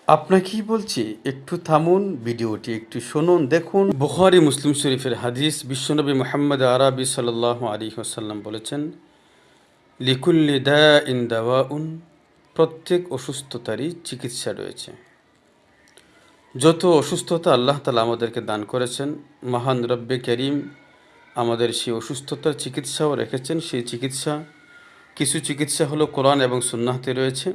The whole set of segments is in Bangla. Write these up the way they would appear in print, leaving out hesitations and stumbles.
আপনাকেই বলছি, একটু থামুন, ভিডিওটি একটু শুনুন, দেখুন। বুখারী মুসলিম শরীফের হাদিস, বিশ্বনবী মুহাম্মদ আরবি সাল্লাল্লাহু আলাইহি ওয়াসাল্লাম বলেছেন, লিকুল্লি দাইন দাওয়াউন, প্রত্যেক অসুস্থতারই চিকিৎসা রয়েছে। যত অসুস্থতা আল্লাহ তাআলা আমাদেরকে দান করেছেন, মহান রব্বে করিম আমাদের সেই অসুস্থতার চিকিৎসাও রেখেছেন। সেই চিকিৎসা, কিছু চিকিৎসা হলো কোরআন এবং সুন্নাহতে রয়েছে,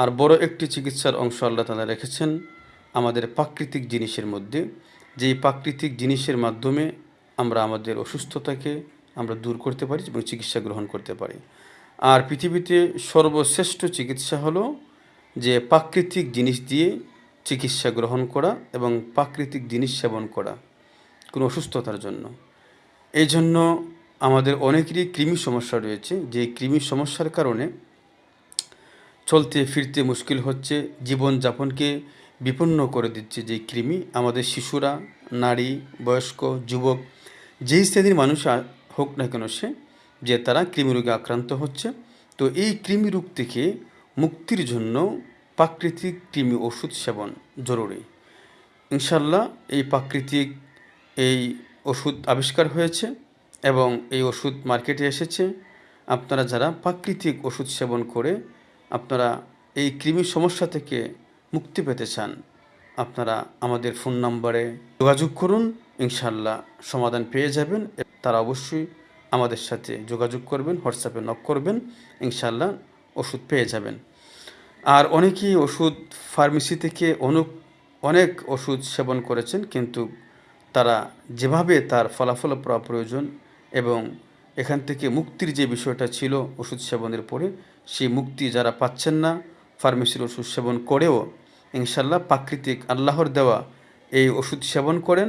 আর বড় একটি চিকিৎসার অংশ আল্লাহ তাআলা রেখেছেন আমাদের প্রাকৃতিক জিনিসের মধ্যে, যেই প্রাকৃতিক জিনিসের মাধ্যমে আমরা আমাদের অসুস্থতাকে আমরা দূর করতে পারি এবং চিকিৎসা গ্রহণ করতে পারি। আর পৃথিবীতে সর্বশ্রেষ্ঠ চিকিৎসা হলো যে প্রাকৃতিক জিনিস দিয়ে চিকিৎসা গ্রহণ করা এবং প্রাকৃতিক জিনিস সেবন করা কোনো অসুস্থতার জন্য। এই জন্য আমাদের অনেকেরই কৃমি সমস্যা রয়েছে, যে কৃমি সমস্যার কারণে চলতে ফিরতে মুশকিল হচ্ছে, জীবনযাপনকে বিপন্ন করে দিচ্ছে। যে কৃমি, আমাদের শিশুরা, নারী, বয়স্ক, যুবক, যেই শ্রেণীর মানুষ হোক না কেন সে, যে তারা কৃমি রোগে আক্রান্ত হচ্ছে। তো এই কৃমি রোগ থেকে মুক্তির জন্য প্রাকৃতিক কৃমি ওষুধ সেবন জরুরি। ইনশাল্লাহ এই প্রাকৃতিক এই ওষুধ আবিষ্কার হয়েছে এবং এই ওষুধ মার্কেটে এসেছে। আপনারা যারা প্রাকৃতিক ওষুধ সেবন করে আপনারা এই কৃমি সমস্যা থেকে মুক্তি পেতে চান, আপনারা আমাদের ফোন নম্বরে যোগাযোগ করুন, ইনশাল্লাহ সমাধান পেয়ে যাবেন। তারা অবশ্যই আমাদের সাথে যোগাযোগ করবেন, হোয়াটসঅ্যাপে নক করবেন, ইনশাল্লাহ ওষুধ পেয়ে যাবেন। আর অনেকেই ওষুধ ফার্মেসি থেকে অনেক ওষুধ সেবন করেছেন, কিন্তু তারা যেভাবে তার ফলাফল পাওয়া প্রয়োজন এবং এখান থেকে মুক্তির যে বিষয়টা ছিল ওষুধ সেবনের পরে, সেই মুক্তি যারা পাচ্ছেন না ফার্মেসির ওষুধ সেবন করেও, ইনশাল্লাহ প্রাকৃতিক আল্লাহর দেওয়া এই ওষুধ সেবন করেন,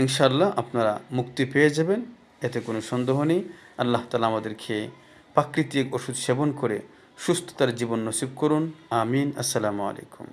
ইনশাল্লাহ আপনারা মুক্তি পেয়ে যাবেন। এতে কোনো সন্দেহ নেই। আল্লাহ তাআলা আমাদেরকে প্রাকৃতিক ওষুধ সেবন করে সুস্থতার জীবন নসিব করুন। আমিন। আসসালামু আলাইকুম।